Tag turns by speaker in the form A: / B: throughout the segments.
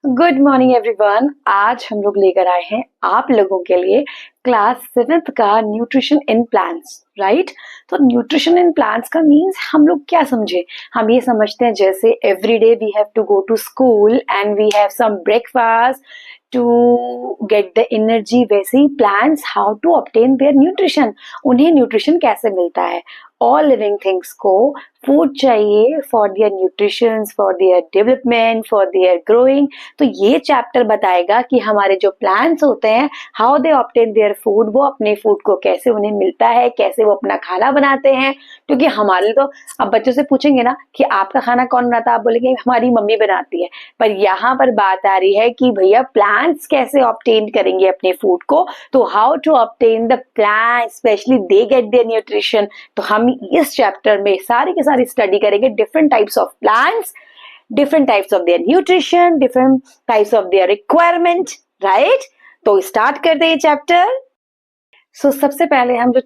A: Good morning everyone. आज हम लोग लेकर आए हैं आप लोगों के लिए क्लास 7th का न्यूट्रिशन इन प्लांट्स, राइट। तो न्यूट्रिशन इन प्लांट्स का मीन्स हम लोग क्या समझे, हम ये समझते हैं जैसे every day we have to go to school and we have some breakfast to get the energy, वैसे ही plants how to obtain their nutrition, उन्हें न्यूट्रिशन कैसे मिलता है। ऑल लिविंग थिंग्स को फूड चाहिए for their nutrition, for their development, for their growing. तो ये चैप्टर बताएगा कि हमारे जो प्लांट्स होते हैं how they obtain their food, वो अपने फूड को कैसे उन्हें मिलता है, कैसे वो अपना खाना बनाते हैं। क्योंकि हमारे तो अब बच्चों से पूछेंगे ना कि आपका खाना कौन बनाता है, आप बोलेंगे हमारी मम्मी बनाती है। पर यहाँ पर बात आ रही है कि भैया प्लांट्स कैसे ऑब्टेन करेंगे अपने फूड को। तो how to obtain the plant, specially they get their nutrition. तो हम इस चैप्टर में सारी की सारी स्टडी करेंगे different types of plants, different types of their nutrition, different types of their requirement, right. तो स्टार्ट करते हैं चैप्टर। सबसे पहले हम जो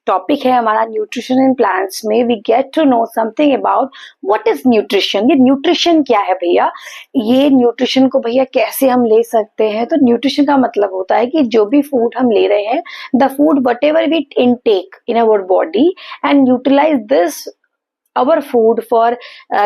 A: टॉपिक है हमारा न्यूट्रिशन इन प्लांट्स में, we get to know something about what is nutrition. ये न्यूट्रिशन क्या है भैया, ये न्यूट्रिशन को भैया कैसे हम ले सकते हैं। तो न्यूट्रिशन का मतलब होता है कि जो भी फूड हम ले रहे हैं, the food whatever we intake in our body and utilize this our food for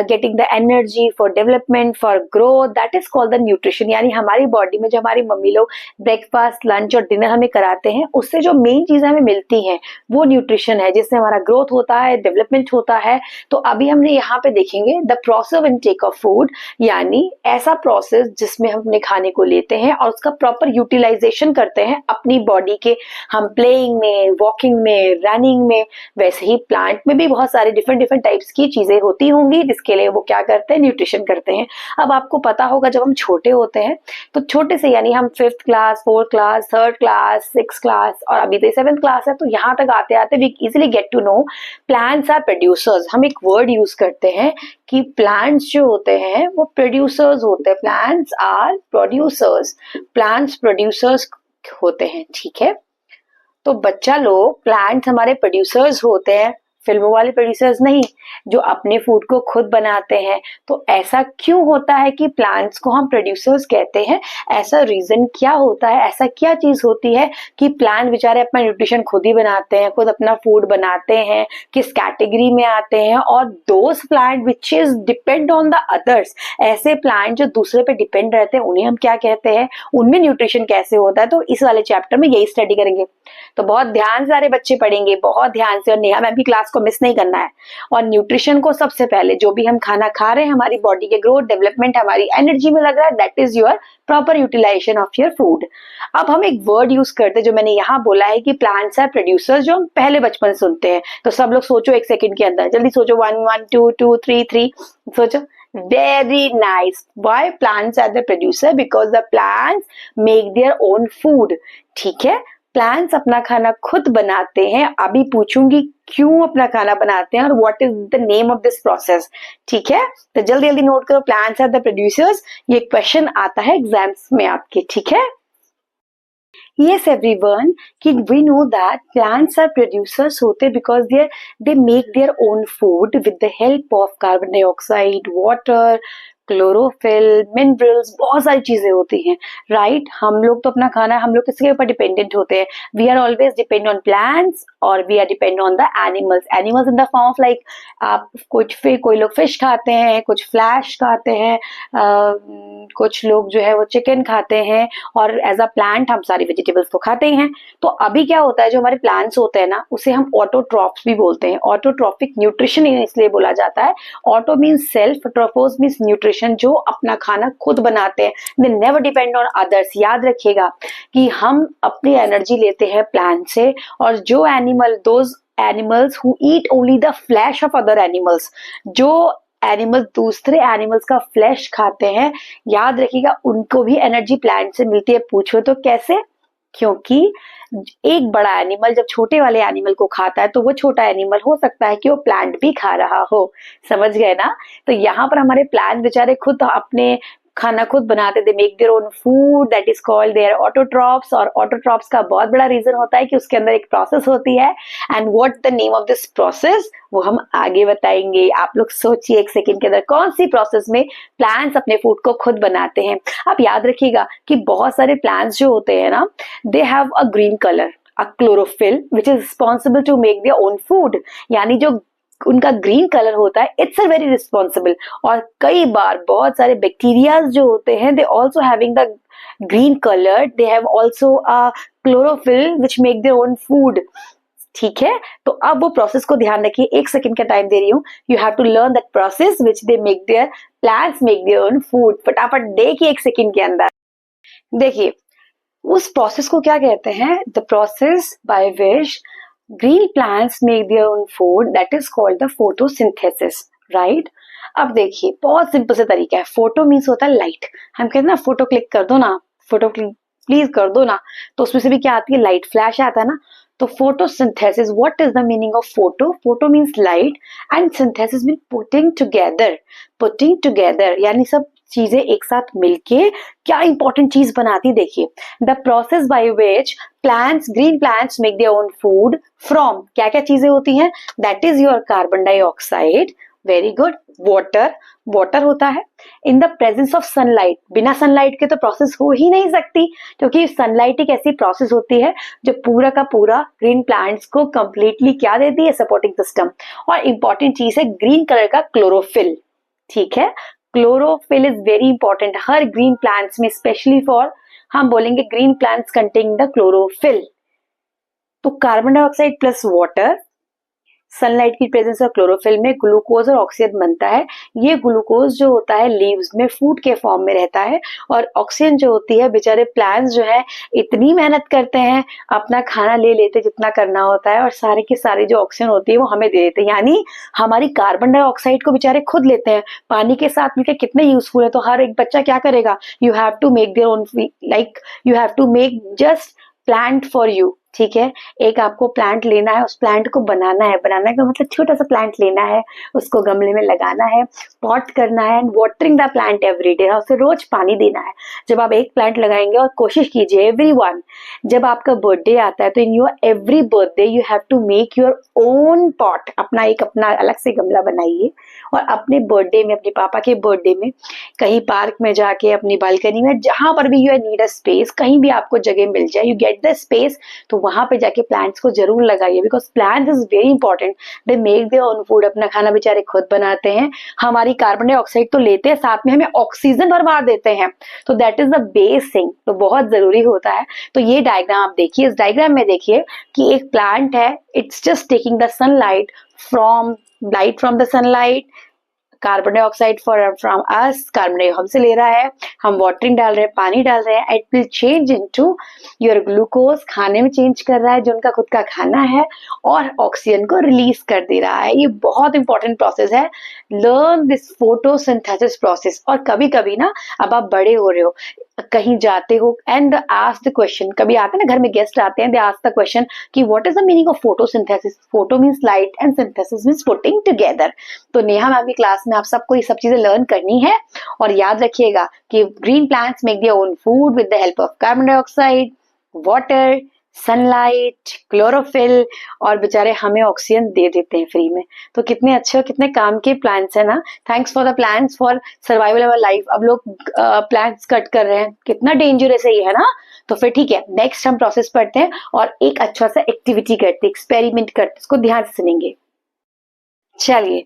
A: getting the energy, for development, for growth, that is called the nutrition। यानी हमारी बॉडी में जो हमारी मम्मी लोग ब्रेकफास्ट, लंच और dinner हमें कराते हैं, उससे जो मेन चीजें हमें मिलती हैं वो न्यूट्रिशन है, जिससे हमारा ग्रोथ होता है, डेवलपमेंट होता है। तो अभी हमने यहाँ पे देखेंगे the process of intake of food, यानी ऐसा प्रोसेस जिसमें हम अपने खाने को लेते हैं और उसका प्रॉपर यूटिलाइजेशन करते हैं अपनी बॉडी के, हम प्लेइंग में, वॉकिंग में, रनिंग में। वैसे ही प्लांट में भी बहुत सारे डिफरेंट की चीजें होती होंगी जिसके लिए वो क्या करते हैं, न्यूट्रिशन करते हैं। अब आपको पता होगा जब हम छोटे होते हैं तो छोटे से यानी हम 5th class, 4th class, 3rd class, 6th class और अभी तो 7th क्लास है, तो यहाँ तक आते आते we easily get to know plants are producers. हम एक वर्ड यूज करते हैं कि प्लांट्स जो होते हैं वो प्रोड्यूसर्स होते हैं। Plants are producers, plants producers होते हैं, ठीक है। तो बच्चा लोग, प्लांट्स हमारे प्रोड्यूसर्स होते हैं, फिल्मों वाले प्रोड्यूसर्स नहीं, जो अपने फूड को खुद बनाते हैं। तो ऐसा क्यों होता है कि प्लांट्स को हम प्रोड्यूसर्स कहते हैं, ऐसा रीजन क्या होता है, ऐसा क्या चीज होती है कि प्लांट बेचारे अपना न्यूट्रिशन खुद ही बनाते हैं, खुद अपना फूड बनाते हैं, किस कैटेगरी में आते हैं। और those plant which is depend on the others, ऐसे प्लांट जो दूसरे पे डिपेंड रहते हैं, उन्हें हम क्या कहते हैं, उनमें न्यूट्रिशन कैसे होता है। तो इस वाले चैप्टर में यही स्टडी करेंगे। तो बहुत ध्यान से सारे बच्चे पढ़ेंगे, बहुत ध्यान से, और नेहा मैम भी क्लास को मिस नहीं करना है। और न्यूट्रिशन को सबसे पहले जो भी हम खाना खा रहे हैं, हमारी बॉडी के ग्रोथ, डेवलपमेंट, हमारी एनर्जी में लग रहा है, that is your proper utilization of your food. अब हम एक वर्ड यूज करते हैं जो मैंने यहाँ बोला है कि प्लांट्स आर प्रोड्यूसर्स, जो हम पहले बचपन सुनते हैं। तो सब लोग सोचो 1 सेकंड के अंदर, जल्दी सोचो, 1 1 2 2 3 3, सोचो। Very nice. Why plants are the producer? Because the plants make their own food. ठीक है, प्लांट्स अपना खाना खुद बनाते हैं। अभी पूछूंगी क्यों अपना खाना बनाते हैं और what is the name of this process, ठीक है। तो जल्दी जल्दी नोट करो, प्लांट्स आर द प्रोड्यूसर्स। ये क्वेश्चन आता है एग्जाम्स में आपके, ठीक है। Yes everyone, कि we know that plants are producers होते because they make their own food with the help of carbon dioxide, water, chlorophyll, minerals, बहुत सारी चीजें होती हैं, राइट। हम लोग तो अपना खाना, हम लोग किसके ऊपर डिपेंडेंट होते हैं, we are always depend on plants और we are depend on the animals. Animals in the form of like, आप कोई लोग फिश खाते हैं, कुछ फ्लैश खाते हैं, कुछ लोग जो है वो चिकन खाते हैं, और एज अ प्लांट हम सारी वेजिटेबल्स तो खाते ही हैं। तो अभी क्या होता है, जो हमारे प्लांट्स होते हैं ना, उसे हम ऑटोट्रॉफ्स भी बोलते हैं। ऑटोट्रॉफिक न्यूट्रिशन इसलिए बोला जाता है, auto means self, trophos means nutrition, जो अपना खाना खुद बनाते हैं, they never depend on others. याद रखिएगा कि हम अपनी एनर्जी लेते हैं प्लांट से, और जो animal, those animals who eat only the flash of other animals, जो एनिमल्स दूसरे एनिमल्स का फ्लैश खाते हैं, याद रखिएगा उनको भी एनर्जी प्लांट से मिलती है। पूछो तो कैसे, क्योंकि एक बड़ा एनिमल जब छोटे वाले एनिमल को खाता है तो वो छोटा एनिमल हो सकता है कि वो प्लांट भी खा रहा हो, समझ गए ना। तो यहाँ पर हमारे प्लांट बेचारे खुद अपने खाना खुद बनाते, they make their own food, that is called their autotrophs. और ऑटोट्रॉप्स का बहुत बड़ा रीजन होता है कि उसके अंदर एक प्रोसेस होती है, and what the name of this process वो हम आगे बताएंगे। आप लोग सोचिए एक सेकंड के अंदर कौन सी प्रोसेस में प्लांट्स अपने फूड को खुद बनाते हैं। आप याद रखिएगा कि बहुत सारे प्लांट्स जो होते हैं ना, they have a green colour, a chlorophyll which is responsible to make their own food, यानी जो उनका ग्रीन कलर होता है, इट्स अ वेरी रिस्पॉन्सिबल। और कई बार बहुत सारे बैक्टीरिया जो होते हैं, they also having the green colour, they have also a chlorophyll which make their own food. ठीक है, तो अब वो प्रोसेस को ध्यान रखिए, एक सेकंड का टाइम दे रही हूँ। You have to learn that process which they make their plants make their own food. फटाफट देखिए एक सेकंड के अंदर। देखिए उस प्रोसेस को क्या कहते हैं, the process by which green plants make their own food, that is called the photosynthesis, right? अब देखिए बहुत सिंपल से तरीका है। फोटो मीन्स होता है लाइट। हम कहते हैं ना फोटो क्लिक कर दो ना, फोटो क्लिक प्लीज कर दो ना, तो उसमें से भी क्या आती है, लाइट फ्लैश आता है ना। तो photosynthesis, what is the meaning of photo? Photo means light and synthesis mean putting together, यानी सब चीजें एक साथ मिलके क्या इंपॉर्टेंट चीज बनाती। देखिए the process by which plants, green plants make their own food from, क्या क्या चीजें होती हैं, that is your carbon dioxide, very good, water होता है, in the presence of sunlight, बिना सनलाइट के तो प्रोसेस हो ही नहीं सकती, क्योंकि सनलाइट एक ऐसी प्रोसेस होती है जो पूरा का पूरा ग्रीन प्लांट्स को कंप्लीटली क्या देती है, सपोर्टिंग सिस्टम। और इंपॉर्टेंट चीज है ग्रीन कलर का क्लोरोफिल। ठीक है, क्लोरोफिल इज वेरी इंपॉर्टेंट हर ग्रीन प्लांट्स में, स्पेशली फॉर, हम बोलेंगे green plants contain the chlorophyll. तो carbon dioxide plus water, sunlight की प्रेजेंस और क्लोरोफिल में ग्लूकोज और ऑक्सीजन बनता है। ये ग्लूकोज जो होता है लीव्स में फूड के फॉर्म में रहता है, और ऑक्सीजन जो होती है, बेचारे प्लांट्स जो है इतनी मेहनत करते हैं, अपना खाना ले लेते जितना करना होता है, और सारे की सारी जो ऑक्सीजन होती है वो हमें दे देते हैं, यानी हमारी कार्बन डाइऑक्साइड को बेचारे खुद लेते हैं। पानी के साथ मिलकर कितने यूजफुल है। तो हर एक बच्चा क्या करेगा, you have to make their own, like you have to make just plant for you. ठीक है, एक आपको प्लांट लेना है, उस प्लांट को बनाना का मतलब छोटा सा प्लांट लेना है, उसको गमले में लगाना है, पॉट करना है, and watering the plant every day, उसे रोज पानी देना है। जब आप एक प्लांट लगाएंगे, और कोशिश कीजिए एवरीवन, जब आपका बर्थडे आता है तो in your every birthday you have to make your own pot, अपना अलग से गमला बनाइए, और अपने बर्थडे में, अपने पापा के बर्थडे में, कहीं पार्क में जाके, अपनी बालकनी में, जहां पर भी यू नीड अ स्पेस, कहीं भी आपको जगह मिल जाए, यू गेट द स्पेस, तो वहां पे जाके प्लांट्स को जरूर लगाइए, because plants is very important. They make their own food, अपना खाना बेचारे खुद बनाते हैं, हमारी कार्बन डाइऑक्साइड तो लेते हैं, साथ में हमें ऑक्सीजन भरमार देते हैं, तो that is the base thing, तो बहुत जरूरी होता है। तो ये डायग्राम आप देखिए, इस डायग्राम में देखिए कि एक प्लांट है, it's just taking the sunlight from the sunlight, carbon dioxide from us, carbon dioxide हमसे ले रहा है, हम वाटरिंग डाल रहे हैं, पानी डाल रहे हैं, it will change into your glucose, खाने में चेंज कर रहा है जो उनका खुद का खाना है, और ऑक्सीजन को रिलीज कर दे रहा है। ये बहुत इंपॉर्टेंट प्रोसेस है, लर्न दिस फोटोसिंथेसिस प्रोसेस। और कभी कभी ना, अब आप बड़े हो रहे हो, कहीं जाते हो, एंड आस्क द क्वेश्चन, कभी आते हैं ना घर में गेस्ट आते हैं, दे आस्क द क्वेश्चन कि what is the meaning of photosynthesis. Photo means light and synthesis means putting together. तो नेहा मैम की क्लास में आप सबको ये सब चीजें लर्न करनी है, और याद रखिएगा कि green plants make their own food with the help of carbon dioxide, water, sunlight, chlorophyll, और बेचारे हमें ऑक्सीजन दे देते हैं फ्री में। तो कितने अच्छे और कितने काम के प्लांट्स है ना। Thanks for the plants for survival of life. अब लोग प्लांट्स कट कर रहे हैं, कितना डेंजरस है ये, है ना। तो फिर ठीक है, नेक्स्ट हम प्रोसेस पढ़ते हैं और एक अच्छा सा एक्टिविटी करते, एक्सपेरिमेंट करते, इसको ध्यान से सुनेंगे। चलिए,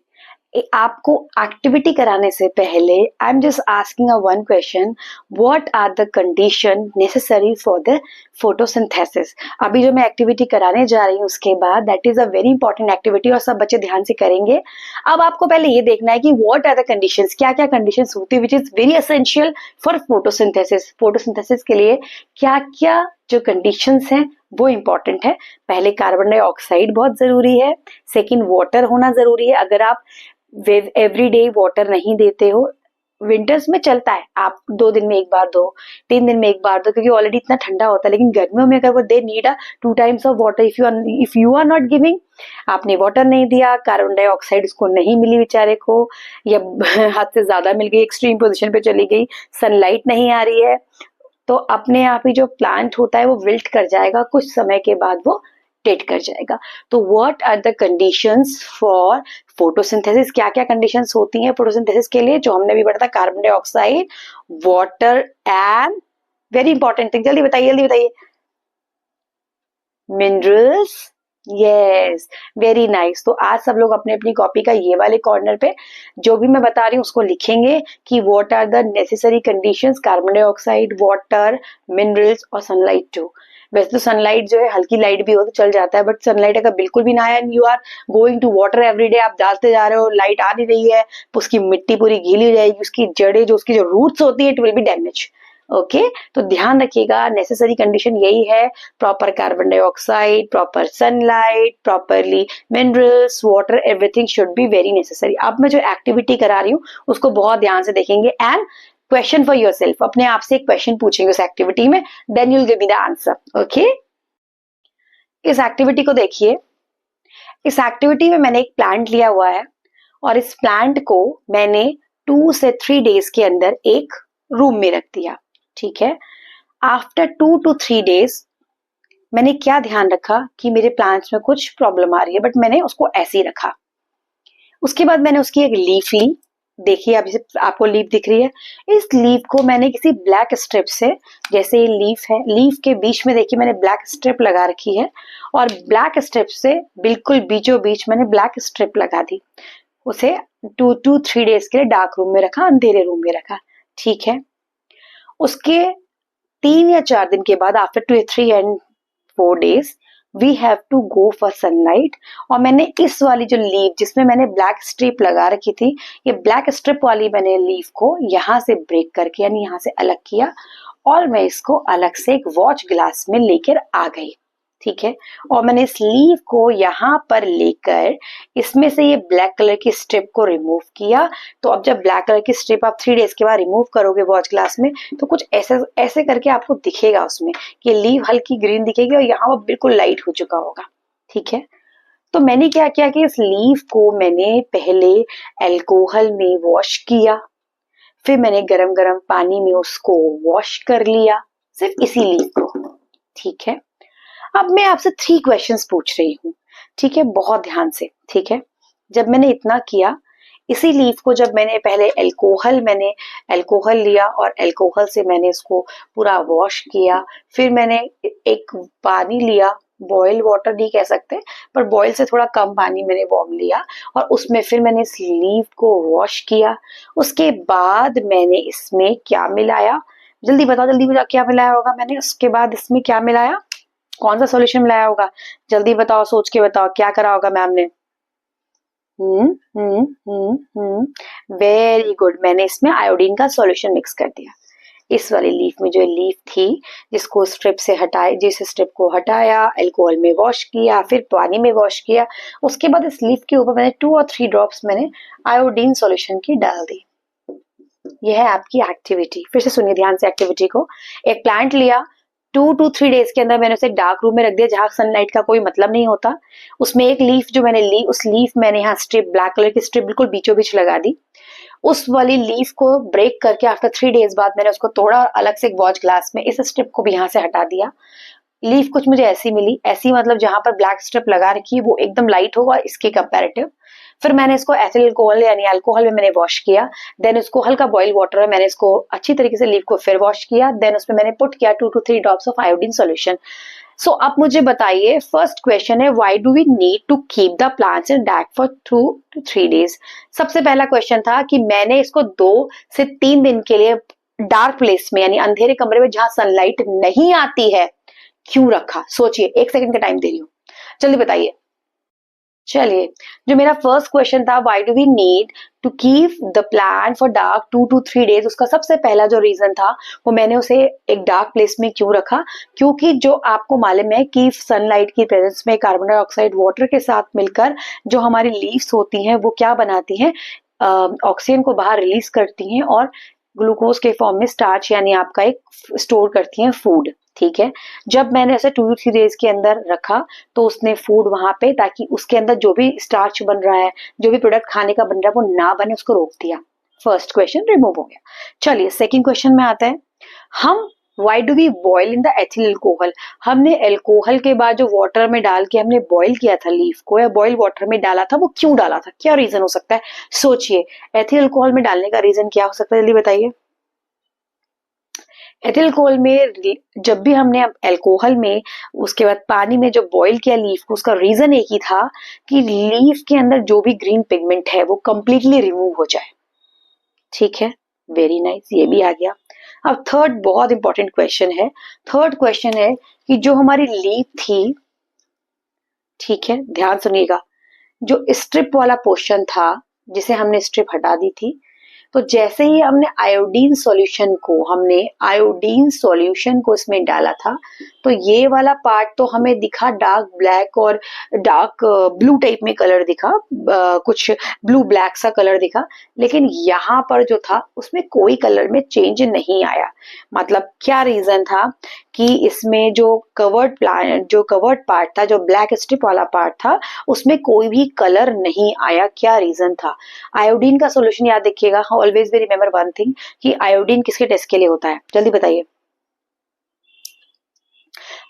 A: आपको एक्टिविटी कराने से पहले I am just asking a one question, what are the condition necessary for the photosynthesis. अभी जो मैं एक्टिविटी कराने जा रही हूँ उसके बाद, that is a very important activity, और सब बच्चे ध्यान से करेंगे। अब आपको पहले ये देखना है कि व्हाट आर द कंडीशंस, क्या क्या कंडीशंस होती है which is very essential for photosynthesis. Photosynthesis के लिए क्या क्या जो कंडीशंस हैं वो इंपॉर्टेंट है। पहले कार्बन डाइऑक्साइड बहुत जरूरी है, सेकंड वाटर होना जरूरी है। अगर आप एवरी डे वाटर नहीं देते हो, विंटर्स में चलता है, आप 2 दिन में एक बार दो, 3 दिन में एक बार दो, क्योंकि ऑलरेडी इतना ठंडा होता है। लेकिन गर्मियों में अगर वो they need a 2 times of water, if you are not giving, आपने वाटर नहीं दिया, कार्बन डाइऑक्साइड उसको नहीं मिली बेचारे को, या हद से ज्यादा मिल गई, एक्सट्रीम पोजिशन पे चली गई, सनलाइट नहीं आ रही है, तो अपने आप ही जो प्लांट होता है वो विल्ट कर जाएगा, कुछ समय के बाद वो डेड कर जाएगा। तो what are the conditions for photosynthesis, क्या क्या कंडीशंस होती हैं फोटोसिंथेसिस के लिए, जो हमने भी पढ़ा था, carbon dioxide, water and very important thing, जल्दी बताइए जल्दी बताइए, मिनरल्स। Yes, very nice. तो आज सब लोग अपने अपनी कॉपी का ये वाले कॉर्नर पे जो भी मैं बता रही हूँ उसको लिखेंगे कि what are the necessary conditions, carbon dioxide, water, minerals और सनलाइट टू। वैसे तो सनलाइट जो है हल्की लाइट भी हो तो चल जाता है, बट सनलाइट अगर बिल्कुल भी ना आए and you are going to water everyday, आप डालते जा रहे हो, लाइट आ नहीं रही है, उसकी मिट्टी पूरी गीली हो जाएगी, उसकी जड़ें जो उसकी जो रूट्स होती है it will be damage. Okay, तो ध्यान रखिएगा, नेसेसरी कंडीशन यही है, proper carbon dioxide, proper sunlight, properly minerals, water, everything should be very necessary. अब मैं जो एक्टिविटी करा रही हूँ उसको बहुत ध्यान से देखेंगे एंड क्वेश्चन फॉर योरसेल्फ, अपने आप से एक क्वेश्चन पूछेंगे उस एक्टिविटी में, then you'll give me the answer. Okay, इस एक्टिविटी को देखिए। इस एक्टिविटी में मैंने एक प्लांट लिया हुआ है और इस प्लांट को मैंने 2 से 3 डेज के अंदर एक रूम में रख दिया। ठीक है, आफ्टर 2 to 3 days मैंने क्या ध्यान रखा कि मेरे प्लांट्स में कुछ प्रॉब्लम आ रही है, बट मैंने उसको ऐसे ही रखा। उसके बाद मैंने उसकी एक लीफ ली, देखिए अभी आपको लीफ दिख रही है, इस लीफ को मैंने किसी ब्लैक स्ट्रिप से, जैसे ये लीफ है, लीफ के बीच में देखिए मैंने ब्लैक स्ट्रिप लगा रखी है, और ब्लैक स्ट्रिप से बिल्कुल बीचों बीच मैंने ब्लैक स्ट्रिप लगा दी। उसे 2 to 3 days के लिए डार्क रूम में रखा, अंधेरे रूम में रखा। ठीक है, उसके 3 या 4 दिन के बाद, after 2 3 and 4 days we have to go for sunlight. और मैंने इस वाली जो लीफ जिसमें मैंने ब्लैक स्ट्रिप लगा रखी थी, ये ब्लैक स्ट्रिप वाली मैंने लीफ को यहाँ से ब्रेक करके यानी यहाँ से अलग किया और मैं इसको अलग से एक वॉच ग्लास में लेकर आ गई। ठीक है, और मैंने इस लीफ को यहाँ पर लेकर इसमें से ये ब्लैक कलर की स्ट्रिप को रिमूव किया। तो अब जब ब्लैक कलर की स्ट्रिप आप 3 days के बाद रिमूव करोगे वॉच ग्लास में, तो कुछ ऐसे ऐसे करके आपको दिखेगा उसमें कि लीफ हल्की ग्रीन दिखेगी और यहाँ वो बिल्कुल लाइट हो चुका होगा। ठीक है, तो मैंने क्या किया कि इस लीफ को मैंने पहले अल्कोहल में वॉश किया, फिर मैंने गरम गरम पानी में उसको वॉश कर लिया, सिर्फ इसी लीफ को। ठीक है, अब मैं आपसे 3 क्वेश्चंस पूछ रही हूँ। ठीक है, बहुत ध्यान से। ठीक है, जब मैंने इतना किया, इसी लीफ को जब मैंने पहले अल्कोहल लिया और अल्कोहल से मैंने इसको पूरा वॉश किया, फिर मैंने एक पानी लिया, बॉयल वाटर नहीं कह सकते पर बॉयल से थोड़ा कम पानी मैंने वार्म लिया और उसमें फिर मैंने इस लीफ को वॉश किया। उसके बाद मैंने इसमें क्या मिलाया, जल्दी बताओ क्या मिलाया होगा मैंने। उसके बाद इसमें क्या मिलाया, कौन सा सॉल्यूशन मिलाया होगा, जल्दी बताओ, सोच के बताओ क्या करा होगा मैम ने। वेरी गुड, मैंने इसमें आयोडीन का सॉल्यूशन मिक्स कर दिया। इस वाली लीफ में जो लीफ थी जिसको स्ट्रिप से हटाया, जिस स्ट्रिप को हटाया, अल्कोहल में वॉश किया, फिर पानी में वॉश किया, उसके बाद इस लीफ के ऊपर मैंने 2 और 3 ड्रॉप्स मैंने आयोडीन सॉल्यूशन की डाल दी। यह है आपकी एक्टिविटी। फिर से सुनिए ध्यान से एक्टिविटी को। एक प्लांट लिया, 2 to 3 डेज के अंदर मैंने उसे डार्क रूम में रख दिया जहां सनलाइट का कोई मतलब नहीं होता। उसमें एक लीफ जो मैंने ली, उस लीफ मैंने यहाँ स्ट्रिप, ब्लैक कलर की स्ट्रिप बिल्कुल बीचों बीच लगा दी। उस वाली लीफ को ब्रेक करके आफ्टर 3 डेज बाद मैंने उसको तोड़ा और अलग से एक वॉच ग्लास में इस स्ट्रिप को भी यहाँ से हटा दिया। लीफ कुछ मुझे ऐसी मिली, ऐसी मतलब जहां पर ब्लैक स्ट्रिप लगा रखी है वो एकदम लाइट होगा इसके कंपैरेटिव। फिर मैंने इसको एथिल अल्कोहल यानी अल्कोहल में मैंने वॉश किया, देन उसको हल्का बॉइल वाटर में मैंने इसको अच्छी तरीके से लीफ को फिर वॉश किया, देन उसमें मैंने पुट किया 2 to 3 drops of iodine solution. So अब मुझे बताइए, फर्स्ट क्वेश्चन है, why do we need to keep the plants in dark for 2 to 3 days. सबसे पहला क्वेश्चन था कि मैंने इसको 2 से 3 दिन के लिए डार्क प्लेस में यानी अंधेरे कमरे में जहां सनलाइट नहीं आती है क्यों रखा। सोचिए, 1 सेकंड का टाइम दे रही हूँ, जल्दी बताइए। चलिए, जो मेरा फर्स्ट क्वेश्चन था, why do we need to keep the plant for dark 2 to 3 days, उसका सबसे पहला जो रीजन था वो मैंने उसे एक डार्क प्लेस में क्यों रखा, क्योंकि जो आपको मालूम है कि सनलाइट की प्रेजेंस में कार्बन डाइऑक्साइड वाटर के साथ मिलकर जो हमारी लीव्स होती हैं वो क्या बनाती हैं, ऑक्सीजन को बाहर रिलीज करती हैं और ग्लूकोज के फॉर्म में स्टार्च यानी आपका एक स्टोर करती हैं फूड। ठीक है, जब मैंने ऐसे 2 3 डेज के अंदर रखा तो उसने फूड वहां पे, ताकि उसके अंदर जो भी स्टार्च बन रहा है, जो भी प्रोडक्ट खाने का बन रहा है वो ना बने, उसको रोक दिया। फर्स्ट क्वेश्चन रिमूव हो गया। चलिए सेकंड क्वेश्चन में आते हैं। हम why do we boil in the ethyl alcohol, हमने एल्कोहल के बाद जो वाटर में डाल के हमने बॉयल किया था लीफ को, या बॉयल वाटर में डाला था, वो क्यों डाला था, क्या रीजन हो सकता है? सोचिए, एथिल एल्कोहल में डालने का रीजन क्या हो सकता है, जल्दी बताइए। एथिल एल्कोहल में जब भी हमने एल्कोहल में उसके बाद पानी में जो बॉईल किया लीफ को, उसका रीजन एक ही था कि लीफ के अंदर जो भी ग्रीन पिगमेंट है वो कंप्लीटली रिमूव हो जाए। ठीक है, वेरी नाइस, ये भी आ गया। अब थर्ड बहुत इंपॉर्टेंट क्वेश्चन है। थर्ड क्वेश्चन है कि जो हमारी लीफ थी, ठीक है ध्यान सुनिएगा, जो स्ट्रिप वाला पोर्शन था जिसे हमने स्ट्रिप हटा दी थी, तो जैसे ही हमने आयोडीन सॉल्यूशन को इसमें डाला था, तो ये वाला पार्ट तो हमें दिखा डार्क ब्लैक और डार्क ब्लू टाइप में कलर दिखा, कुछ ब्लू ब्लैक सा कलर दिखा, लेकिन यहाँ पर जो था उसमें कोई कलर में चेंज नहीं आया। मतलब क्या रीजन था कि इसमें जो कवर्ड पार्ट था, जो ब्लैक स्ट्रिप वाला पार्ट था, उसमें कोई भी कलर नहीं आया। क्या रीजन था? आयोडीन का सॉल्यूशन याद रखिएगा, always be remember one thing कि आयोडीन किसके टेस्ट के लिए होता है, जल्दी बताइए।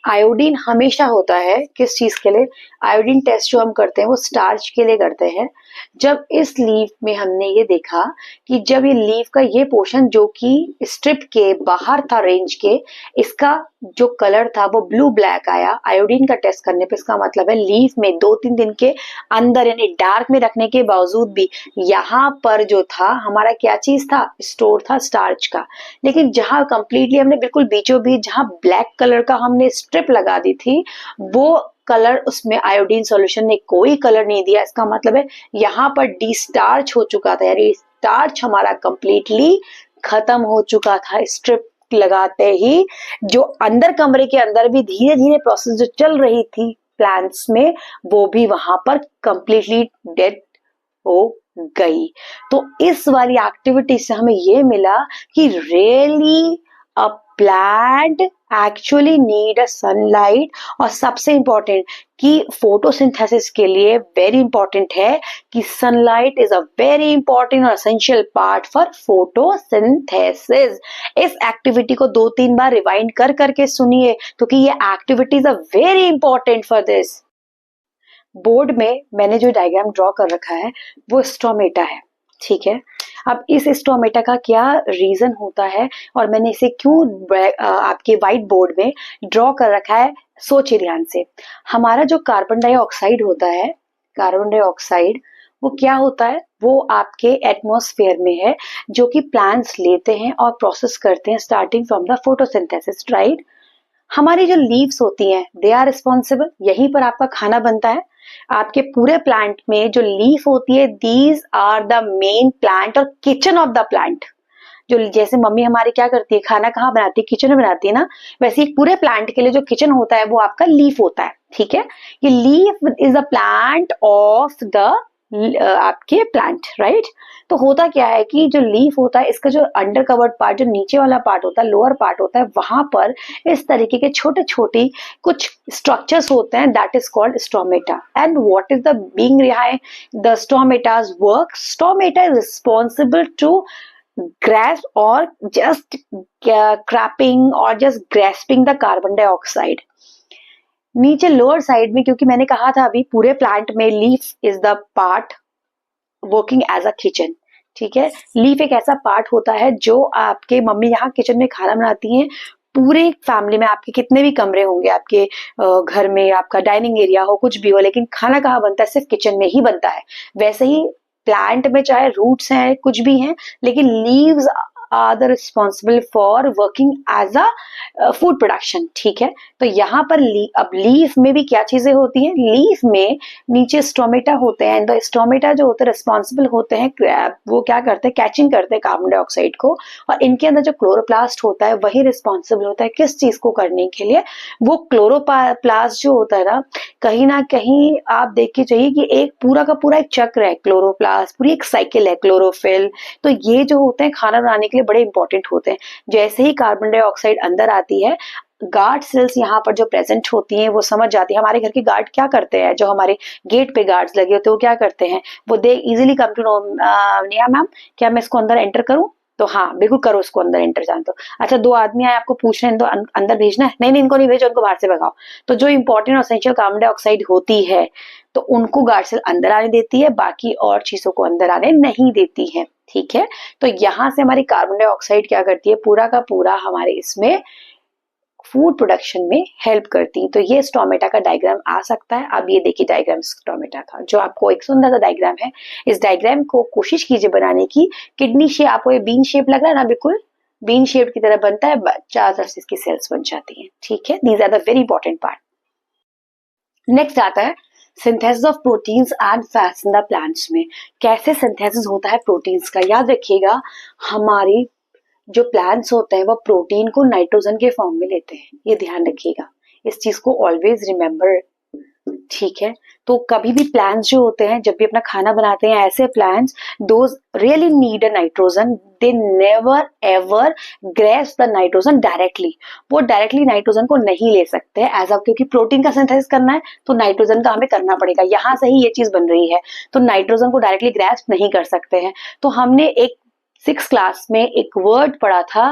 A: आयोडीन हमेशा होता है किस चीज के लिए? आयोडीन टेस्ट जो हम करते हैं वो स्टार्च के लिए करते हैं। जब इस लीफ में हमने ये देखा कि जब ये लीफ का ये पोर्शन जो कि स्ट्रिप के बाहर था रेंज के, इसका जो कलर था वो ब्लू ब्लैक आया आयोडीन का टेस्ट करने पे, इसका मतलब है लीफ में 2-3 दिन के अंदर यानी डार्क में रखने के बावजूद भी यहाँ पर जो था हमारा क्या चीज था, स्टोर था स्टार्च का। लेकिन जहां कंप्लीटली हमने बिल्कुल बीचों बीच जहां ब्लैक कलर का हमने स्ट्रिप लगा दी थी, वो कलर उसमें आयोडीन सॉल्यूशन ने कोई कलर नहीं दिया। इसका मतलब है यहाँ पर डिस्टार्च हो चुका था, यानी स्टार्च हमारा कंप्लीटली खत्म हो चुका था। स्ट्रिप लगाते ही जो अंदर कमरे के अंदर भी धीरे धीरे प्रोसेस जो चल रही थी प्लांट्स में, वो भी वहां पर कंप्लीटली डेड हो गई। तो इस वाली एक्टिविटी से हमें ये मिला कि really a plant actually need a sunlight, और सबसे इंपॉर्टेंट कि फोटोसिंथेसिस के लिए वेरी इंपॉर्टेंट है कि sunlight is a very important और एसेंशियल पार्ट फॉर फोटोसिंथेसिस। इस एक्टिविटी को 2-3 बार रिवाइंड कर करके सुनिए, क्योंकि ये activities are very important for this. Board में मैंने जो डायग्राम ड्रॉ कर रखा है वो स्टोमेटा है, ठीक है। अब इस स्टोमेटा का क्या रीजन होता है और मैंने इसे क्यों आपके व्हाइट बोर्ड में ड्रॉ कर रखा है, सोचिए ध्यान से। हमारा जो कार्बन डाइऑक्साइड होता है, कार्बन डाइऑक्साइड वो क्या होता है, वो आपके एटमॉस्फेयर में है, जो कि प्लांट्स लेते हैं और प्रोसेस करते हैं starting from the photosynthesis, right. हमारी जो लीव्स होती हैं दे आर रिस्पॉन्सिबल, यहीं पर आपका खाना बनता है। आपके पूरे प्लांट में जो लीफ होती है, these are the main plant और किचन ऑफ द प्लांट। जो जैसे मम्मी हमारी क्या करती है, खाना कहाँ बनाती है, किचन में बनाती है ना, वैसे ही पूरे प्लांट के लिए जो किचन होता है वो आपका लीफ होता है, ठीक है। ये leaf is the plant of the आपके प्लांट, राइट। तो होता क्या है कि जो लीफ होता है, इसका जो अंडर कवर्ड पार्ट, जो नीचे वाला पार्ट होता है, लोअर पार्ट होता है, वहां पर इस तरीके के छोटे छोटे कुछ स्ट्रक्चर्स होते हैं, that is called stomata. And what is the being behind the stomata's work? Stomata is responsible to grasp or just crapping or just grasping the carbon dioxide। नीचे लोअर साइड में, क्योंकि मैंने कहा था अभी पूरे प्लांट में leaf is the part working as a kitchen, ठीक है। लीफ एक ऐसा पार्ट होता है जो आपके मम्मी यहाँ किचन में खाना बनाती हैं। पूरे फैमिली में आपके कितने भी कमरे होंगे, आपके घर में आपका डाइनिंग एरिया हो, कुछ भी हो, लेकिन खाना कहाँ बनता है, सिर्फ किचन में ही बनता है। वैसे ही प्लांट में चाहे रूट्स हैं कुछ भी हैं, लेकिन leaves are the responsible for working as a food production, ठीक है। तो यहाँ पर अब लीफ में भी क्या चीजें होती हैं, लीफ में नीचे स्टोमेटा होते हैं, तो स्टोमेटा जो होते हैं रिस्पॉन्सिबल होते हैं, वो क्या करते हैं, कैचिंग करते हैं कार्बन डाइऑक्साइड को, और इनके अंदर जो क्लोरोप्लास्ट होता है वही रिस्पॉन्सिबल होता है किस चीज को करने के लिए, वो क्लोरोप्लास्ट जो होता है ना कहीं आप देख के चाहिए कि एक पूरा का पूरा एक चक्र है, क्लोरोप्लास्ट पूरी एक साइकिल है, क्लोरोफिल, तो ये जो होते हैं खाना बनाने के लिए बड़े इंपॉर्टेंट होते हैं। जैसे ही कार्बन डाइऑक्साइड अंदर आती है, गार्ड सेल्स यहाँ पर जो प्रेजेंट होती हैं वो समझ जाती है। हमारे घर के गार्ड क्या करते हैं, जो हमारे गेट पे गार्ड्स लगे होते हैं वो क्या करते हैं, वो they easily come to know, Neha ma'am क्या मैं इसको अंदर एंटर करूं, तो हाँ बिल्कुल करो, उसको अंदर एंटर जान दो। अच्छा 2 आदमी आए, आपको पूछ रहे हैं तो अंदर भेजना है, नहीं इनको नहीं भेजो, इनको बाहर से भगाओ। तो जो इंपॉर्टेंट और एसेंशियल कार्बन डाइऑक्साइड होती है तो उनको गार्ड सेल अंदर आने देती है, बाकी और चीजों को अंदर आने नहीं देती है, ठीक है। तो यहाँ से हमारी कार्बन डाइऑक्साइड क्या करती है, पूरा का पूरा हमारे इसमें फूड प्रोडक्शन में हेल्प करती है। तो ये स्टोमेटा का डायग्राम आ सकता है। अब ये देखिए डायग्राम स्टोमेटा का, जो आपको एक सुंदर सा डायग्राम है। इस डायग्राम को कोशिश कीजिए बनाने की। किडनी शेप, आपको ये बीन शेप लग रहा है ना, बिल्कुल बीन शेप की तरह बनता है, चार तरफ से इसकी सेल्स बन जाती हैं, ठीक है। These are the very important part. Next आता है synthesis of proteins and fats in the plants में। कैसे सिंथेसिस होता है प्रोटीन्स का, याद रखिएगा हमारी जो प्लांट्स होते हैं वो प्रोटीन को नाइट्रोजन के फॉर्म में लेते हैं, ये ध्यान रखिएगा, इस चीज को ऑलवेज रिमेम्बर, ठीक है। तो कभी भी प्लांट्स जो होते हैं जब भी अपना खाना बनाते हैं, ऐसे plants those really need a nitrogen, they never ever grasp the nitrogen directly, वो डायरेक्टली नाइट्रोजन को नहीं ले सकते एज ऑफ, क्योंकि प्रोटीन का सिंथेसिस करना है तो नाइट्रोजन का हमें करना पड़ेगा, यहाँ से ही ये चीज बन रही है, तो नाइट्रोजन को डायरेक्टली ग्रैस्प नहीं कर सकते हैं। तो हमने एक 6th क्लास में एक वर्ड पढ़ा था,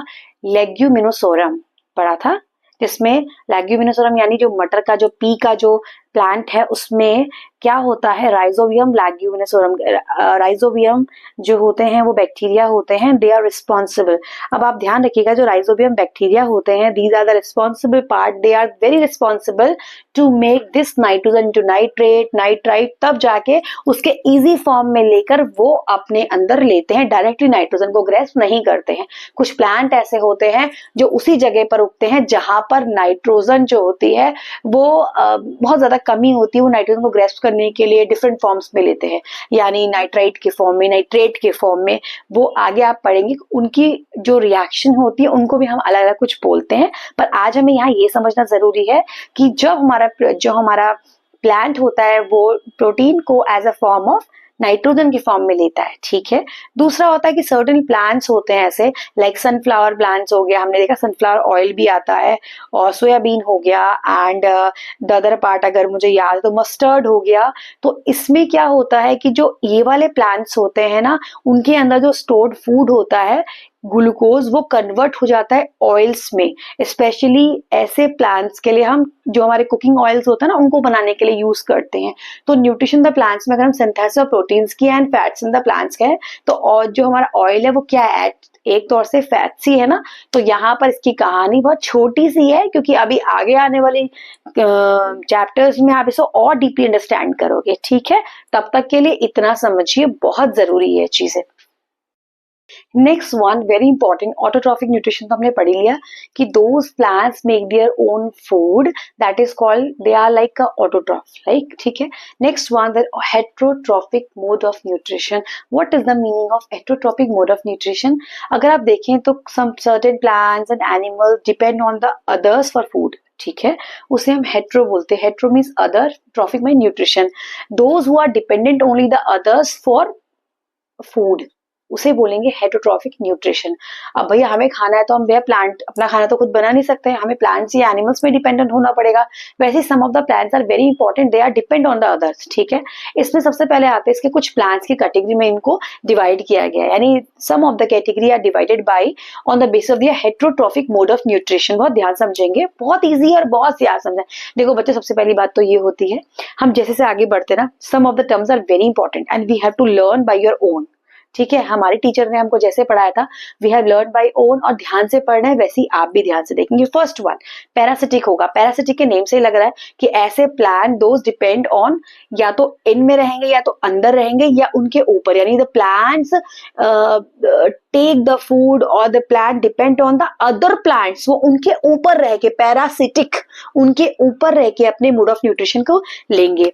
A: लेग्यूमिनोसोरम पढ़ा था, जिसमें लेग्यूमिनोसोरम यानी जो मटर का जो पी का जो प्लांट है उसमें क्या होता है, राइजोबियम लेग्यूमिनोसोरम, राइजोबियम जो होते हैं वो बैक्टीरिया होते हैं, दे आर रिस्पॉन्सिबल। अब आप ध्यान रखिएगा जो राइजोबियम बैक्टीरिया होते हैं, these are the responsible part, they are very responsible to make this nitrogen to nitrate, nitrite, तब जाके उसके इजी फॉर्म में लेकर वो अपने अंदर लेते हैं, डायरेक्टली नाइट्रोजन को ग्रेस्प नहीं करते हैं। कुछ प्लांट ऐसे होते हैं जो उसी जगह पर उगते हैं जहां पर नाइट्रोजन जो होती है वो बहुत ज्यादा कमी होती है, वो नाइट्रोजन को ग्रेस्प करने के लिए डिफरेंट फॉर्म्स में लेते हैं, यानी नाइट्राइट के फॉर्म में, नाइट्रेट के फॉर्म में, वो आगे आप पढ़ेंगे उनकी जो रिएक्शन होती है उनको भी हम अलग अलग कुछ बोलते हैं। पर आज हमें यहाँ ये समझना जरूरी है कि जब हमारा प्लांट होता है वो प्रोटीन को as a form of nitrogen के फॉर्म में लेता है, ठीक है। दूसरा होता है कि सर्टेन प्लांट्स होते हैं ऐसे, लाइक सनफ्लावर प्लांट्स हो गया, हमने देखा सनफ्लावर ऑयल भी आता है, और सोयाबीन हो गया, एंड द अदर पार्ट अगर मुझे याद है तो मस्टर्ड हो गया। तो इसमें क्या होता है कि जो ये वाले प्लांट्स होते हैं ना, उनके अंदर जो स्टोर्ड फूड होता है ग्लूकोज, वो कन्वर्ट हो जाता है ऑयल्स में। स्पेशली ऐसे प्लांट्स के लिए हम जो हमारे कुकिंग ऑयल्स होता है ना उनको बनाने के लिए यूज करते हैं। तो न्यूट्रिशन द प्लांट्स में अगर हम सिंथेसिस ऑफ प्रोटीन्स की and fats in the plants का है, तो और जो हमारा ऑयल है वो क्या है, एक तौर से फैट्स ही है ना। तो यहाँ पर इसकी कहानी बहुत छोटी सी है, क्योंकि अभी आगे आने वाली चैप्टर्स में आप इसको और डीपली अंडरस्टैंड करोगे, ठीक है। तब तक के लिए इतना समझिए, बहुत जरूरी है चीजें। Next one very important, autotrophic nutrition तो हमने पढ़ लिया कि those plants make their own food, that is called, they are like autotroph, like, ठीक है। Next one the heterotrophic mode of nutrition. What is the meaning of heterotrophic mode of nutrition? अगर आप देखें तो some certain plants and animals depend on the others for food, ठीक है, उसे हम हेट्रो बोलते हैं। Hetero means other, trophic mean nutrition, those who are dependent only the others for food, उसे बोलेंगे हेटरोट्रॉफिक न्यूट्रिशन। अब भैया हमें खाना है तो हम भैया प्लांट, अपना खाना तो खुद बना नहीं सकते, हमें प्लांट्स या एनिमल्स में डिपेंडेंट होना पड़ेगा। वैसे some of the plants are very important, they are depend on the others, ठीक है। इसमें सबसे पहले आते हैं इसके कुछ प्लांट्स की कैटेगरी में इनको डिवाइड किया गया है, यानी some of the category are divided by on the basis of the heterotrophic mode of nutrition. बहुत ध्यान समझेंगे, बहुत ईजी और बहुत याद समझें। देखो बच्चे, सबसे पहली बात तो ये होती है, हम जैसे से आगे बढ़ते ना, some of the terms are very important and we have to learn by your own, ठीक है, हमारे टीचर ने हमको जैसे पढ़ाया था, we have learn by own, और ध्यान से पढ़ना है, वैसे ही आप भी ध्यान से देखेंगे। फर्स्ट वन पैरासिटिक होगा। पैरासिटिक के नेम से ही लग रहा है कि ऐसे प्लांट दोज डिपेंड ऑन, या तो इन में रहेंगे या तो अंदर रहेंगे या उनके ऊपर, यानी the plants take the food और the plant depend on the other plants, वो उनके ऊपर रह के, पैरासिटिक उनके ऊपर रह के अपने मोड ऑफ न्यूट्रिशन को लेंगे।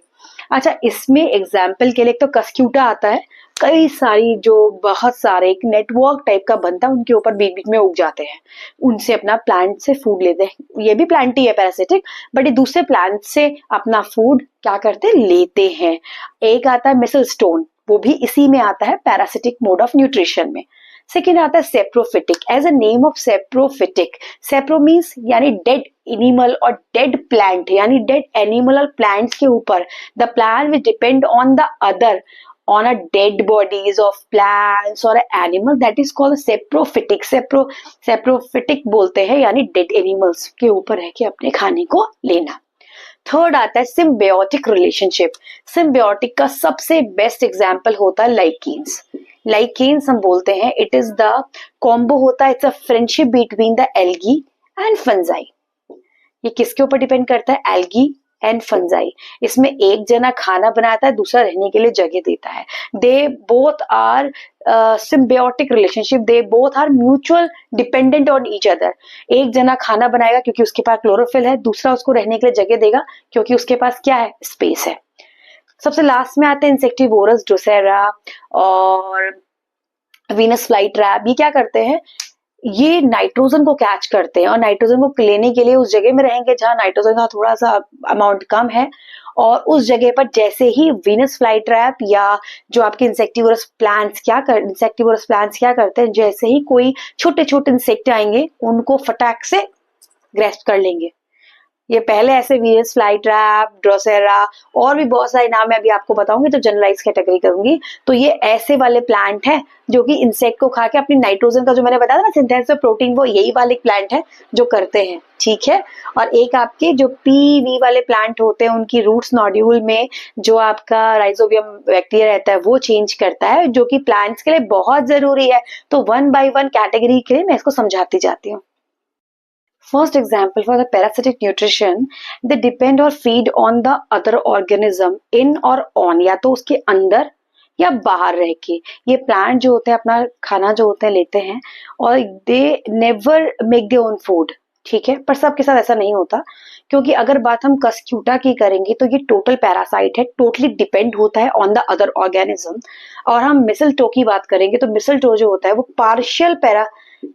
A: अच्छा, इसमें एग्जाम्पल के लिए तो कस्क्यूटा आता है, कई सारी जो बहुत सारे एक नेटवर्क टाइप का बनता है, उनके ऊपर बीच बीच में उग जाते हैं, उनसे अपना प्लांट से फूड लेते हैं। ये भी प्लांट ही है पैरासिटिक, बट ये दूसरे प्लांट से अपना फूड क्या करते हैं, लेते हैं। एक आता है मिसल स्टोन, वो भी इसी में आता है, पैरासिटिक मोड ऑफ न्यूट्रिशन में। सेकेंड आता है saprophytic. As a name of saprophytic, sapro means यानी डेड एनिमल और डेड प्लांट, यानी डेड एनिमल और प्लांट्स के ऊपर, the plant which depend on the other, on a dead bodies of plants or an animal, that is called saprophytic। saprophytic बोलते हैं, यानी dead animals के ऊपर रह के अपने खाने को लेना। थर्ड आता है सिम्बायोटिक रिलेशनशिप। सिम्बायोटिक का सबसे बेस्ट एग्जाम्पल होता है लाइकेन्स। लाइकेन्स हम बोलते हैं इट इज द कॉम्बो होता है, it's a friendship between the algae and fungi. ये किसके ऊपर डिपेंड करता है, एल्गी एंड फंजाई। इसमें एक जना खाना बनाता है, दूसरा रहने के लिए जगह देता है। They both are symbiotic relationship, they both are mutual dependent on each other. एक जना खाना बनाएगा क्योंकि उसके पास क्लोरोफिल है, दूसरा उसको रहने के लिए जगह देगा क्योंकि उसके पास क्या है, स्पेस है। सबसे लास्ट में आते हैं इंसेक्टिवोरस, ड्रोसेरा और वीनस फ्लाई ट्रैप। ये क्या करते हैं, ये नाइट्रोजन को कैच करते हैं और नाइट्रोजन को लेने के लिए उस जगह में रहेंगे जहां नाइट्रोजन का थोड़ा सा अमाउंट कम है, और उस जगह पर जैसे ही वीनस फ्लाई ट्रैप या जो आपके इंसेक्टिवोरस प्लांट्स क्या करते हैं, जैसे ही कोई छोटे छोटे इंसेक्ट आएंगे उनको फटाक से ग्रेस्प कर लेंगे। ये पहले ऐसे वीनस फ्लाई ट्रैप, ड्रोसेरा और भी बहुत सारे नाम मैं अभी आपको बताऊंगी तो जनरलाइज कैटेगरी करूंगी। तो ये ऐसे वाले प्लांट हैं जो कि इंसेक्ट को खा के अपनी नाइट्रोजन का जो मैंने बताया ना सिंथेसिस ऑफ प्रोटीन, वो यही वाले प्लांट है जो करते हैं, ठीक है। और एक आपके जो पीवी वाले प्लांट होते हैं, उनकी रूट्स नोड्यूल में जो आपका राइजोबियम बैक्टीरिया रहता है वो चेंज करता है, जो कि प्लांट्स के लिए बहुत जरूरी है। तो वन बाय वन कैटेगरी के लिए मैं इसको समझाती जाती हूँ। First example for the parasitic nutrition, they depend or feed on the other organism in or on, या तो उसके अंदर या बाहर रह के। ये प्लांट जो होते हैं अपना खाना जो होते हैं लेते हैं और they never make their own food, ठीक है। पर सबके साथ ऐसा नहीं होता, क्योंकि अगर बात हम कस्क्यूटा की करेंगे तो ये टोटल पैरासाइट है, टोटली डिपेंड होता है ऑन द अदर ऑर्गेनिज्म। और हम मिसलटो की बात करेंगे तो मिसलटो जो होता है वो पार्शियल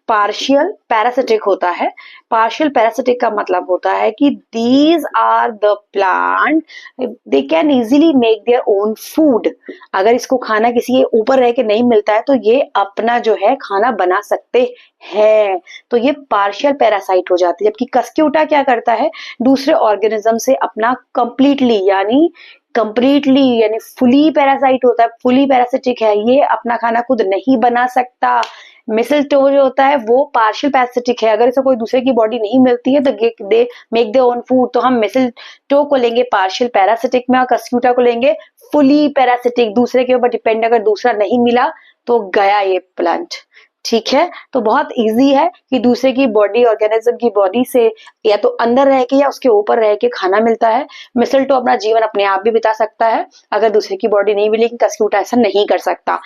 A: पैरासिटिक होता है। पार्शियल पैरासिटिक का मतलब होता है कि these are the plant, they can easily make their own food. अगर इसको खाना किसी के ऊपर रह के नहीं मिलता है तो ये अपना जो है खाना बना सकते हैं, तो ये पार्शियल पैरासाइट हो जाती है। जबकि कस्क्यूटा क्या करता है, दूसरे ऑर्गेनिज्म से अपना कंप्लीटली यानी फुली पैरासाइट होता है, फुली पैरासिटिक है, ये अपना खाना खुद नहीं बना सकता। मिसलटो जो होता है वो पार्शियल पैरासिटिक है, अगर इसे कोई दूसरे की बॉडी नहीं मिलती है तो दे मेक देयर ओन फूड। तो हम मिसलटो को लेंगे पार्शियल पैरासिटिक में और कस्क्यूटा को लेंगे फुली पैरासिटिक, दूसरे के ऊपर डिपेंड। अगर दूसरा नहीं मिला तो गया ये प्लांट, ठीक है। तो बहुत इजी है कि दूसरे की बॉडी, ऑर्गेनिज्म की बॉडी से या तो अंदर रह के या उसके ऊपर रह के खाना मिलता है। मिसलटो अपना जीवन अपने आप भी बिता सकता है अगर दूसरे की बॉडी नहीं मिली, लेकिन कस्क्यूटा ऐसा नहीं कर सकता।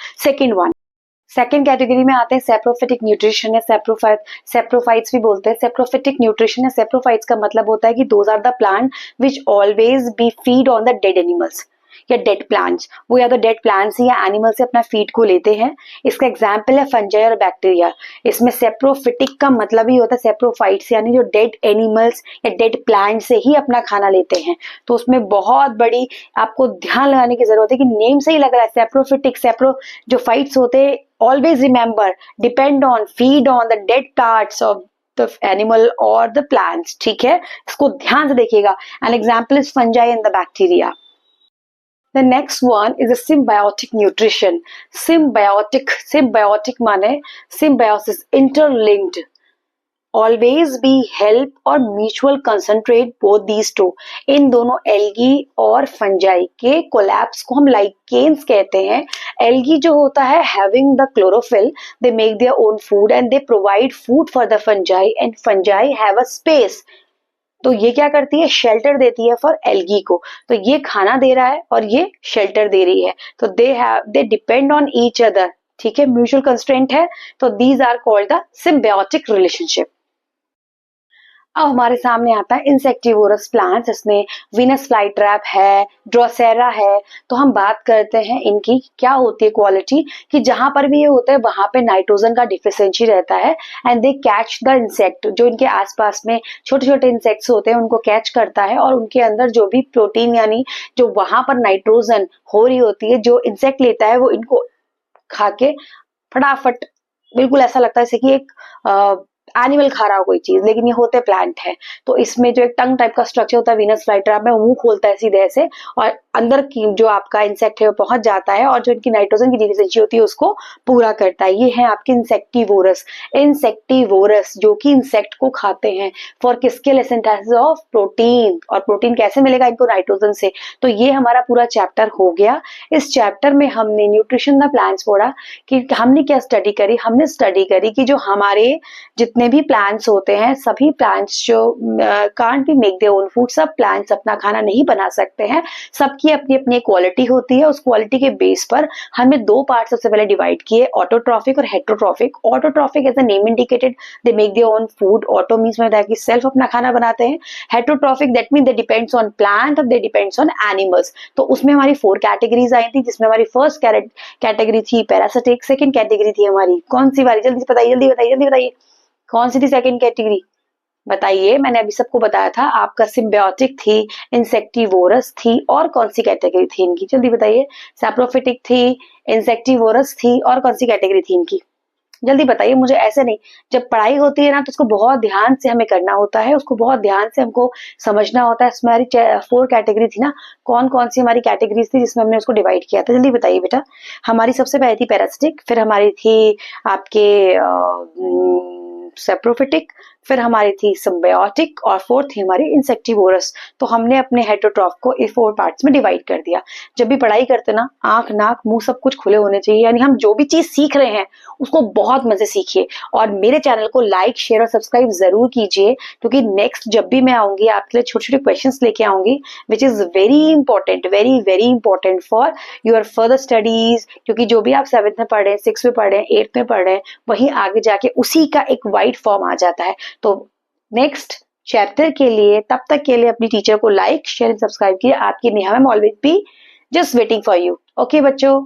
A: सेकेंड कैटेगरी में आते हैं सेप्रोफिटिक न्यूट्रिशन या सेप्रोफाइट्स भी बोलते हैं। सेप्रोफिटिक न्यूट्रिशन या सेप्रोफाइट्स का मतलब होता है कि those are the plant which always be feed on the dead animals या डेड प्लांट्स। वो या तो डेड प्लांट्स या एनिमल से अपना फीड को लेते हैं। इसका एग्जाम्पल है फंजाई और बैक्टीरिया। इसमें सेप्रोफिटिक का मतलब ही होता है सेप्रोफाइट्स, यानी जो डेड एनिमल्स या डेड प्लांट से ही अपना खाना लेते हैं। तो उसमें बहुत बड़ी आपको ध्यान लगाने की जरूरत है कि नेम से ही लग रहा है सेप्रोफिटिक। जो फाइट्स होते हैं always remember depend on, feed on the dead parts of the animal or the plants, ठीक है। इसको ध्यान से देखिएगा। An example is fungi and the bacteria. The next one is a symbiotic nutrition. Symbiotic माने symbiosis, interlinked always be help और mutual concentrate both these two. इन दोनों एल्गी और फंजाई के कोलैप्स को हम लाइकेन्स कहते हैं। एल्गी जो होता है having the chlorophyll, they make their own food and they provide food for the fungi and fungi have a space. तो ये क्या करती है, शेल्टर देती है फॉर एल्गी को। तो ये खाना दे रहा है और ये शेल्टर दे रही है, तो they depend on each other. ठीक है, म्यूचुअल कंस्ट्रेंट है, तो these are called the symbiotic relationship. अब हमारे सामने आता है इंसेक्टिवोरस प्लांट्स, इसमें वीनस फ्लाईट्रैप है, ड्रोसेरा है। तो हम बात करते हैं इनकी क्या होती है क्वालिटी, कि जहां पर भी ये होता है वहां पे नाइट्रोजन का डिफिशिएंसी रहता है and they catch the insect. जो इनके आसपास में छोटे छोटे इंसेक्ट्स होते हैं उनको कैच करता है और उनके अंदर जो भी प्रोटीन यानी जो वहां पर नाइट्रोजन हो रही होती है, जो इंसेक्ट लेता है वो इनको खा के फटाफट, बिल्कुल ऐसा लगता है जैसे कि एक एनिमल खा रहा हो कोई चीज, लेकिन ये होते प्लांट है। तो इसमें जो एक टंग टाइप का स्ट्रक्चर होता है वीनस फ्लाईट्रैप में, मुंह खोलता है सीधे से और अंदर की जो आपका इंसेक्ट है वो पहुंच जाता है और जो इनकी नाइट्रोजन की डिफिशिएंसी होती है उसको पूरा करता है। ये है आपके इंसेक्टिवोरस। इंसेक्टिवोरस जो कि इंसेक्ट को खाते हैं फॉर किसके लिए, सिंथेसिस ऑफ प्रोटीन। और प्रोटीन कैसे मिलेगा इनको, नाइट्रोजन से। तो ये हमारा पूरा चैप्टर हो गया। इस चैप्टर में हमने न्यूट्रिशन द प्लांट्स पढ़ा कि हमने क्या स्टडी करी, हमने स्टडी करी कि जो हमारे जितने भी प्लांट्स होते हैं, सभी प्लांट्स जो can't be make their own food, सब प्लांट्स अपना खाना नहीं बना सकते हैं, सबकी अपनी अपनी क्वालिटी होती है। उस क्वालिटी के बेस पर हमें दो पार्ट सबसे पहले डिवाइड किए, ऑटोट्रॉफिक और heterotrophic. Autotrophic as a name indicated they make their own food. Auto means में कि सेल्फ अपना खाना बनाते हैं। Heterotrophic that mean they depends on plant और दे डिपेंड्स ऑन एनिमल्स। तो उसमें हमारी 4 कैटेगरीज आई थी, जिसमें हमारी फर्स्ट कैटेगरी थी पैरासिटिक, सेकंड कैटेगरी थी हमारी कौन सी वाली, जल्दी बताइए जल्दी बताइए जल्दी बताइए, कौन सी थी सेकंड कैटेगरी, बताइए। मैंने अभी सबको बताया था, आपका सिम्बायोटिक थी, इंसेक्टिवोरस थी, और कौन सी कैटेगरी थी इनकी, जल्दी बताइए। सैप्रोफिटिक थी, इंसेक्टिवोरस थी, और कौन सी कैटेगरी थी इनकी, जल्दी बताइए मुझे। ऐसे नहीं, जब पढ़ाई होती है ना तो उसको बहुत ध्यान से हमें करना होता है, उसको बहुत ध्यान से हमको समझना होता है। इसमें हमारी 4 कैटेगरी थी ना, कौन कौन सी हमारी कैटेगरीज थी जिसमें हमने उसको डिवाइड किया था, जल्दी बताइए बेटा। हमारी सबसे पहले थी पैरासिटिक, फिर हमारी थी आपके सेप्रोफिटिक, फिर हमारी थी सिम्बायोटिक, और फोर्थ थी हमारी इंसेक्टिवोरस। तो हमने अपने हेट्रोट्रॉफ को इस 4 पार्ट्स में डिवाइड कर दिया। जब भी पढ़ाई करते ना, आंख नाक मुंह सब कुछ खुले होने चाहिए, यानी हम जो भी चीज सीख रहे हैं उसको बहुत मजे सीखिए। और मेरे चैनल को लाइक शेयर और सब्सक्राइब जरूर कीजिए, क्योंकि नेक्स्ट जब भी मैं आऊंगी आपके लिए छोटे छोटे क्वेश्चंस लेके आऊंगी, which is very important, very very important for your further studies. क्योंकि जो भी आप 7th में पढ़ रहे हैं, 6th में पढ़ रहे हैं, 8th में पढ़ रहे हैं, वहीं आगे जाके उसी का एक वाइड फॉर्म आ जाता है। तो नेक्स्ट चैप्टर के लिए, तब तक के लिए अपनी टीचर को लाइक शेयर सब्सक्राइब कीजिए। आपकी Neha ma'am always be just waiting for you. Okay बच्चों।